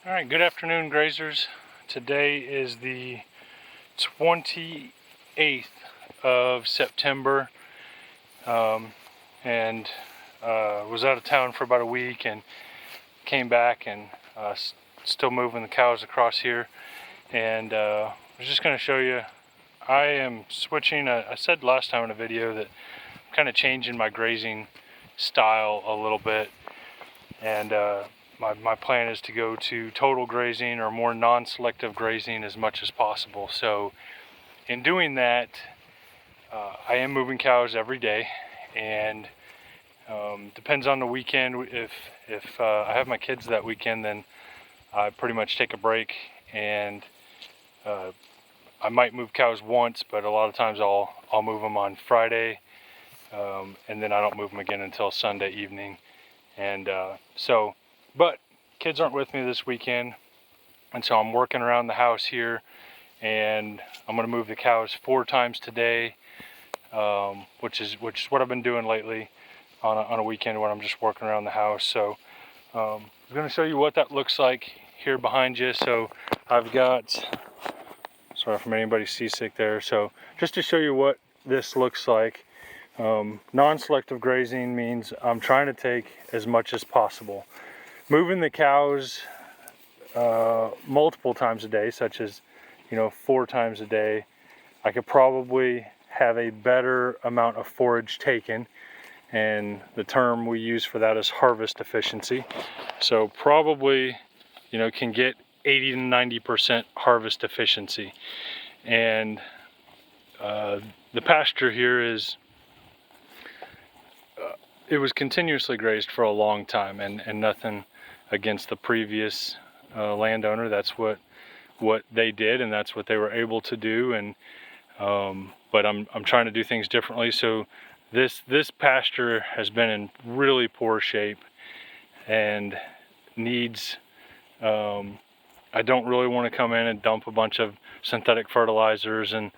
All right, good afternoon, grazers. Today is the 28th of September, and was out of town for about a week and came back and still moving the cows across here. And I was just going to show you, I am switching. I said last time in a video that I'm kind of changing my grazing style a little bit, and my plan is to go to total grazing or more non-selective grazing as much as possible. So in doing that, I am moving cows every day, and depends on the weekend. If I have my kids that weekend, then I pretty much take a break, and I might move cows once, but a lot of times I'll move them on Friday, and then I don't move them again until Sunday evening. And but kids aren't with me this weekend, and so I'm working around the house here, and I'm going to move the cows 4 times today, which is what I've been doing lately on a weekend when I'm just working around the house. So I'm going to show you what that looks like here behind you. So I've got, sorry if anybody's seasick there, so just to show you what this looks like. Non-selective grazing means I'm trying to take as much as possible. Moving the cows multiple times a day, such as 4 times a day, I could probably have a better amount of forage taken, and the term we use for that is harvest efficiency. So probably can get 80 to 90% harvest efficiency. And the pasture here is it was continuously grazed for a long time, and nothing against the previous landowner. That's what they did, and that's what they were able to do. And but I'm trying to do things differently. So this pasture has been in really poor shape and needs. I don't really want to come in and dump a bunch of synthetic fertilizers and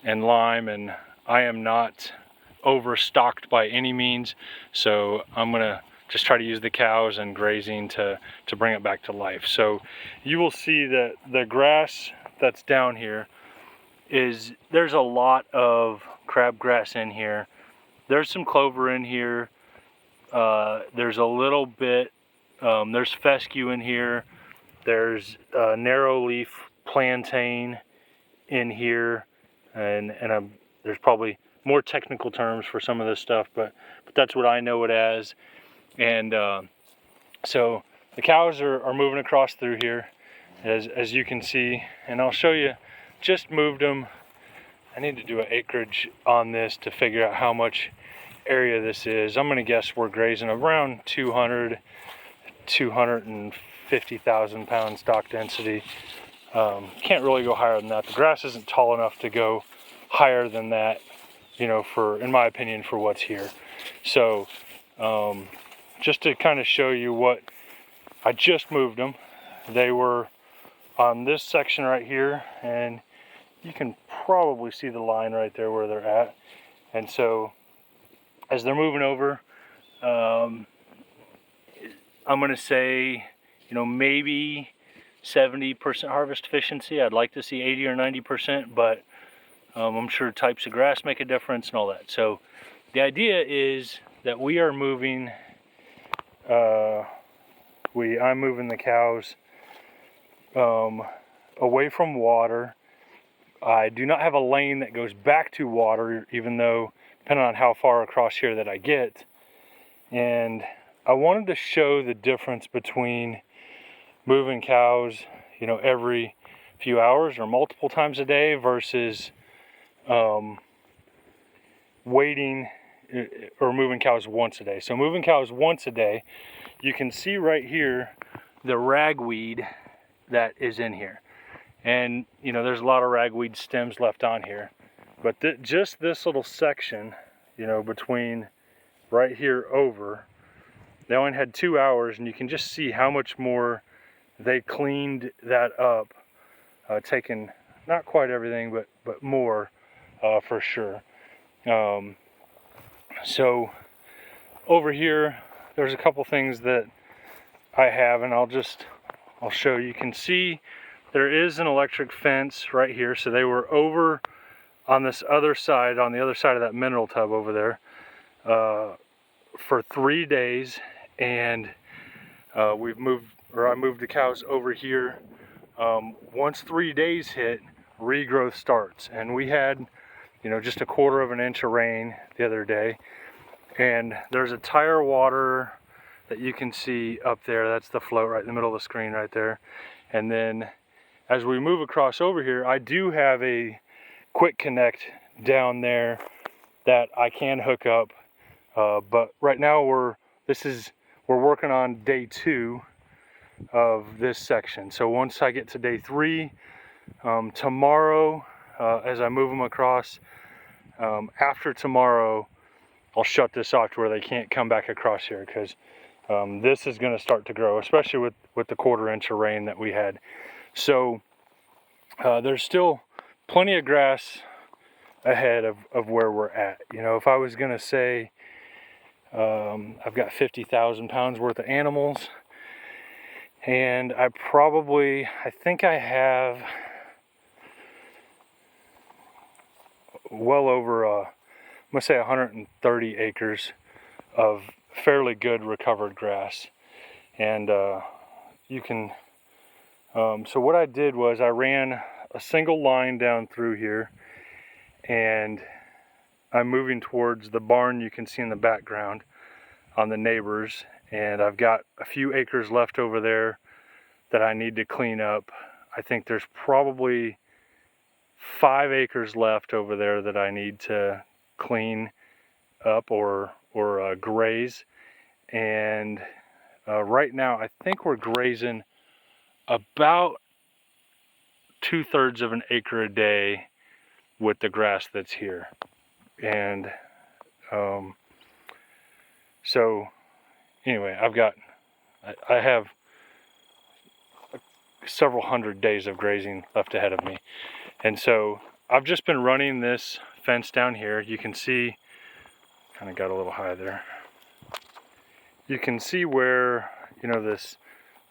lime, and I am not overstocked by any means, so I'm gonna just try to use the cows and grazing to bring it back to life. So you will see that the grass that's down here there's a lot of crabgrass in here. There's some clover in here. There's a little bit, there's fescue in here. There's narrow leaf plantain in here, and there's probably more technical terms for some of this stuff, but that's what I know it as. And so the cows are moving across through here, as you can see, and I'll show you. Just moved them. I need to do an acreage on this to figure out how much area this is. I'm going to guess we're grazing around 250,000 pound stock density. Can't really go higher than that. The grass isn't tall enough to go higher than that, in my opinion, for what's here. So just to kind of show you what I just moved them. They were on this section right here, and you can probably see the line right there where they're at. And so as they're moving over, I'm going to say, maybe 70% harvest efficiency. I'd like to see 80 or 90%, but I'm sure types of grass make a difference and all that. So the idea is that we are moving, I'm moving the cows away from water. I do not have a lane that goes back to water, even though, depending on how far across here that I get. And I wanted to show the difference between moving cows, every few hours or multiple times a day versus waiting or moving cows once a day. So moving cows once a day, you can see right here the ragweed that is in here. And there's a lot of ragweed stems left on here, but just this little section, between right here over, they only had 2 hours, and you can just see how much more they cleaned that up, taking not quite everything, but more for sure. So over here, there's a couple things that I have, and I'll I'll show you. You can see there is an electric fence right here. So they were over on this other side, on the other side of that mineral tub over there, for 3 days, and I moved the cows over here. Once 3 days hit, regrowth starts, and we had, just a 1/4 inch of rain the other day, and there's a tire water that you can see up there. That's the float right in the middle of the screen right there. And then as we move across over here, I do have a quick connect down there that I can hook up, but right now we're working on day 2 of this section. So once I get to day 3, tomorrow, as I move them across, after tomorrow, I'll shut this off to where they can't come back across here, because this is going to start to grow, especially with the 1/4 inch of rain that we had. So there's still plenty of grass ahead of where we're at. If I was going to say, I've got 50,000 pounds worth of animals, and I think I have well over, I'm going to say 130 acres of fairly good recovered grass. And you can, so what I did was I ran a single line down through here, and I'm moving towards the barn you can see in the background on the neighbors, and I've got a few acres left over there that I need to clean up. I think there's probably 5 acres left over there that I need to clean up or graze. And right now I think we're grazing about 2/3 of an acre a day with the grass that's here. And so anyway, I have several hundred days of grazing left ahead of me. And so I've just been running this fence down here. You can see, kind of got a little high there. You can see where,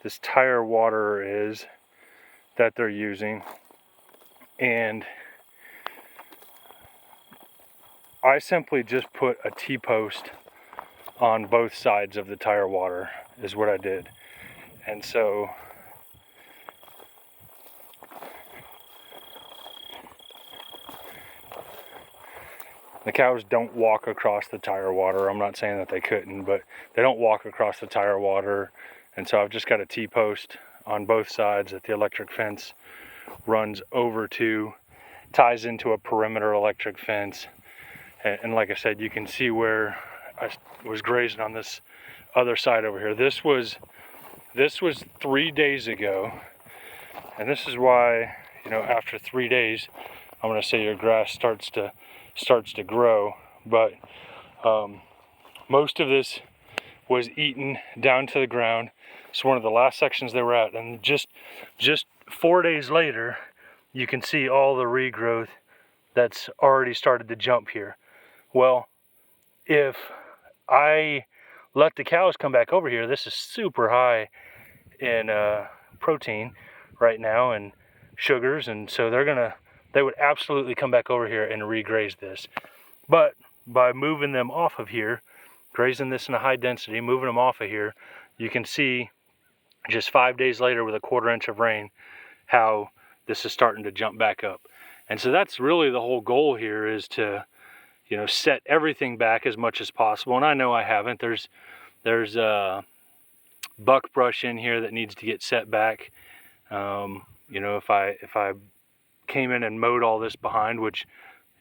this tire water is that they're using. And I simply just put a T-post on both sides of the tire water is what I did. And so the cows don't walk across the tire water. I'm not saying that they couldn't, but they don't walk across the tire water. And so I've just got a T-post on both sides that the electric fence runs over to, ties into a perimeter electric fence. And like I said, you can see where I was grazing on this other side over here. This was 3 days ago. And this is why, after 3 days, I'm going to say your grass starts to grow. But most of this was eaten down to the ground. It's one of the last sections they were at. And just 4 days later, you can see all the regrowth that's already started to jump here. Well, if I let the cows come back over here, this is super high in protein right now and sugars, and so they would absolutely come back over here and regraze this. But by moving them off of here, grazing this in a high density, moving them off of here, you can see just 5 days later with a 1/4 inch of rain how this is starting to jump back up. And so that's really the whole goal here, is to set everything back as much as possible. And I know I haven't. There's buck brush in here that needs to get set back. If I came in and mowed all this behind, which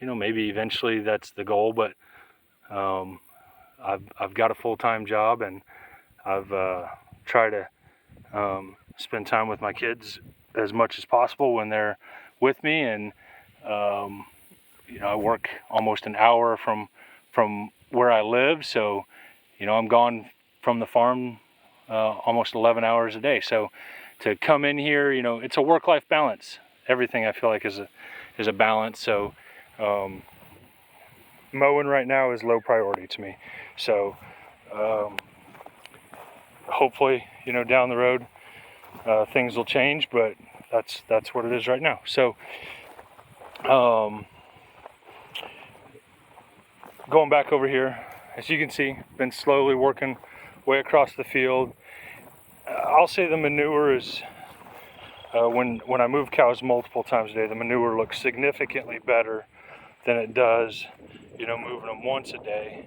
maybe eventually that's the goal, but I've got a full-time job, and I've tried to spend time with my kids as much as possible when they're with me. And I work almost an hour from where I live, so I'm gone from the farm almost 11 hours a day. So to come in here, it's a work-life balance. Everything I feel like is a balance. So mowing right now is low priority to me. So hopefully, down the road, things will change, but that's what it is right now. So going back over here, as you can see, been slowly working way across the field. I'll say the manure is, when I move cows multiple times a day, the manure looks significantly better than it does, moving them once a day.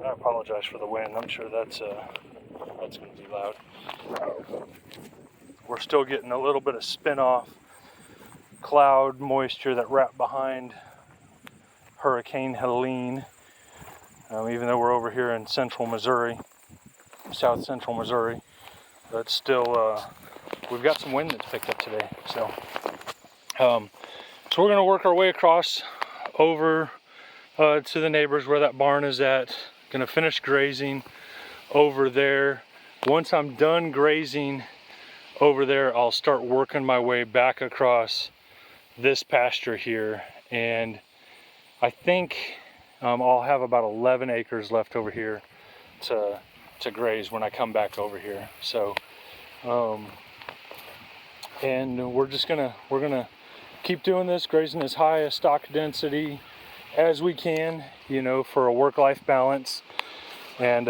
I apologize for the wind. I'm sure that's going to be loud. We're still getting a little bit of spin-off cloud moisture that wrapped behind Hurricane Helene. Even though we're over here in central Missouri, south central Missouri, but still, we've got some wind that's picked up today. So we're going to work our way across over to the neighbors where that barn is at. Going to finish grazing over there. Once I'm done grazing over there, I'll start working my way back across this pasture here, and I think I'll have about 11 acres left over here to graze when I come back over here. So and we're gonna keep doing this, grazing as high a stock density as we can, for a work-life balance, and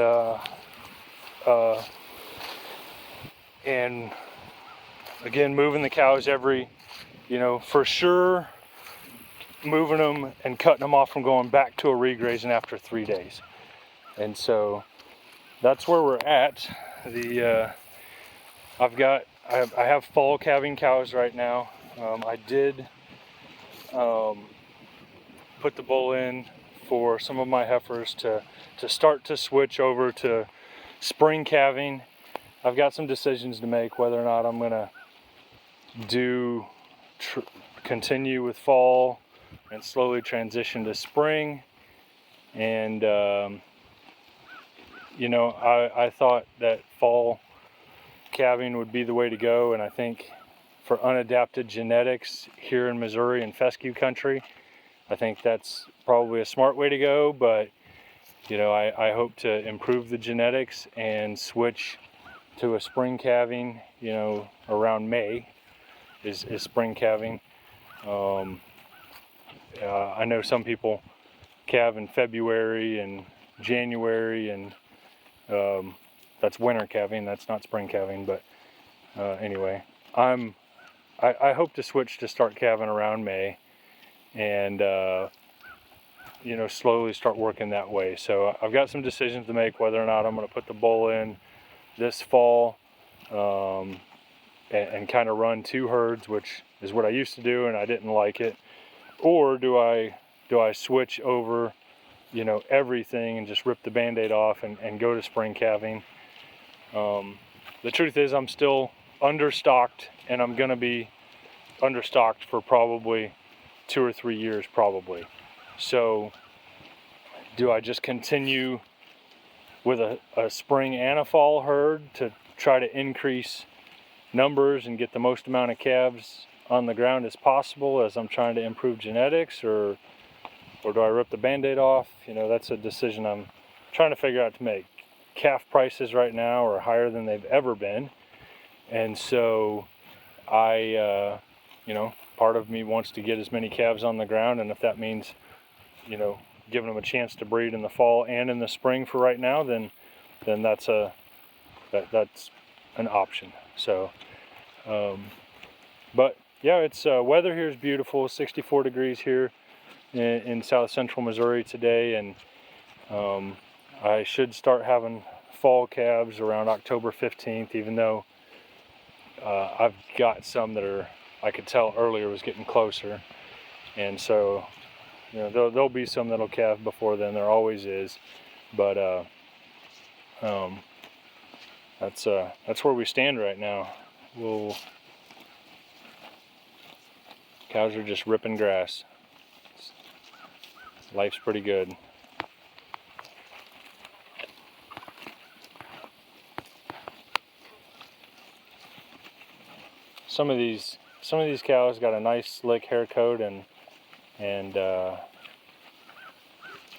again, moving the cows every, for sure, moving them and cutting them off from going back to a regrazing after 3 days. And so that's where we're at. I have fall calving cows right now. I did put the bull in for some of my heifers to start to switch over to spring calving. I've got some decisions to make whether or not I'm gonna continue with fall and slowly transition to spring. And I thought that fall calving would be the way to go, and I think for unadapted genetics here in Missouri and fescue country, I think that's probably a smart way to go. But I hope to improve the genetics and switch to a spring calving, around May is spring calving. I know some people calve in February and January, and that's winter calving, that's not spring calving. But anyway, I hope to switch to start calving around May, and slowly start working that way. So I've got some decisions to make whether or not I'm going to put the bull in this fall, and kind of run 2 herds, which is what I used to do and I didn't like it, or do I switch over, everything and just rip the band-aid off and go to spring calving. The truth is, I'm still understocked, and I'm going to be understocked for probably 2 or 3 years probably. So do I just continue with a spring and a fall herd to try to increase numbers and get the most amount of calves on the ground as possible as I'm trying to improve genetics, or do I rip the band-aid off? That's a decision I'm trying to figure out to make. Calf prices right now are higher than they've ever been, and so I part of me wants to get as many calves on the ground, and if that means giving them a chance to breed in the fall and in the spring for right now, then that's an option. So but yeah, it's weather here is beautiful. 64 degrees here in south central Missouri today, and I should start having fall calves around October 15th, even though I've got some that I could tell earlier was getting closer, and so there'll be some that'll calve before then. There always is, but that's where we stand right now. Cows are just ripping grass. Life's pretty good. Some of these cows got a nice slick hair coat, and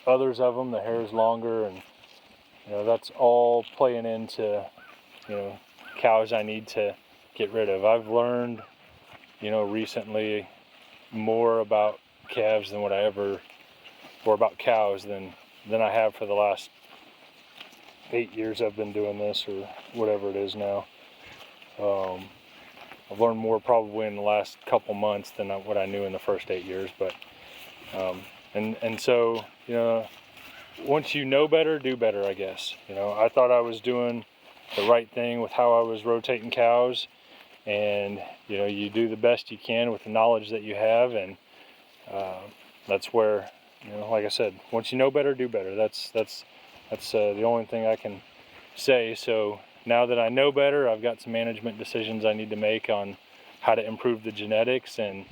others of them the hair is longer, and that's all playing into cows I need to get rid of. I've learned, you know, recently more about calves than what I ever, or about cows than I have for the last 8 years I've been doing this, or whatever it is now. I've learned more probably in the last couple months than what I knew in the first 8 years. But and so, you know, once you know better, do better, I guess. You know, I thought I was doing the right thing with how I was rotating cows, and you know, you do the best you can with the knowledge that you have, and that's where, you know, like I said, once you know better, do better. That's the only thing I can say. So now that I know better, I've got some management decisions I need to make on how to improve the genetics and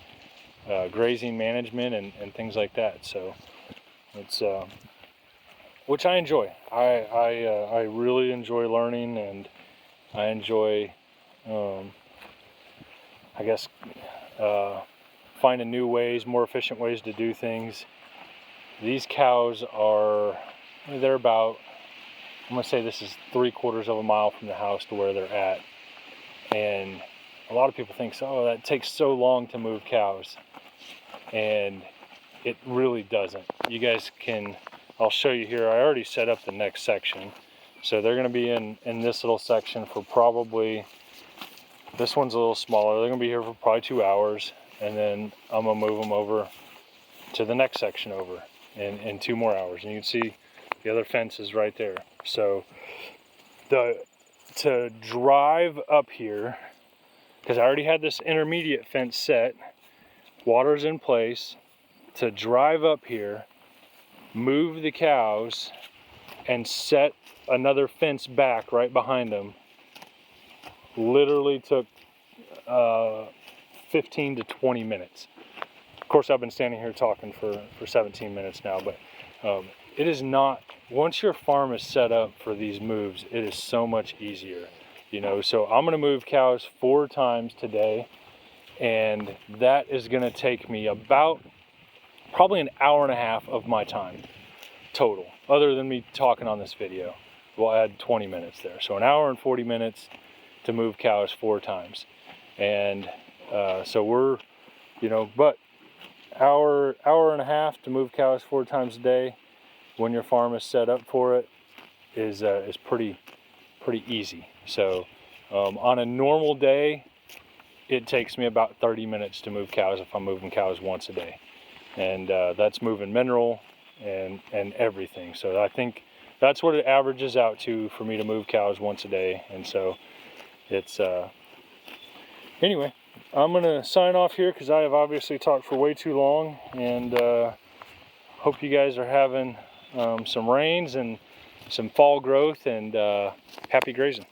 grazing management and things like that. So it's which I enjoy. I really enjoy learning, and I enjoy, I guess, finding new ways, more efficient ways to do things. These cows are, they're about, I'm gonna say this is 3/4 of a mile from the house to where they're at. And a lot of people think, oh, that takes so long to move cows. And it really doesn't. You guys can, I'll show you here. I already set up the next section. So they're gonna be in this little section for probably, this one's a little smaller. They're gonna be here for probably 2 hours. And then I'm gonna move them over to the next section over in 2 more hours. And you can see the other fence is right there. So to drive up here, because I already had this intermediate fence set, water's in place, to drive up here, move the cows, and set another fence back right behind them, literally took 15 to 20 minutes. Of course, I've been standing here talking for 17 minutes now, but it is not, once your farm is set up for these moves, it is so much easier, you know. So I'm gonna move cows 4 times today, and that is gonna take me about probably an hour and a half of my time total, other than me talking on this video. We'll add 20 minutes there. So an hour and 40 minutes to move cows 4 times. And so we're, you know, but hour and a half to move cows 4 times a day when your farm is set up for it is pretty easy. So on a normal day, it takes me about 30 minutes to move cows if I'm moving cows once a day, and that's moving mineral and everything. So I think that's what it averages out to for me to move cows once a day. And so it's anyway, I'm gonna sign off here because I have obviously talked for way too long, and hope you guys are having some rains and some fall growth, and happy grazing.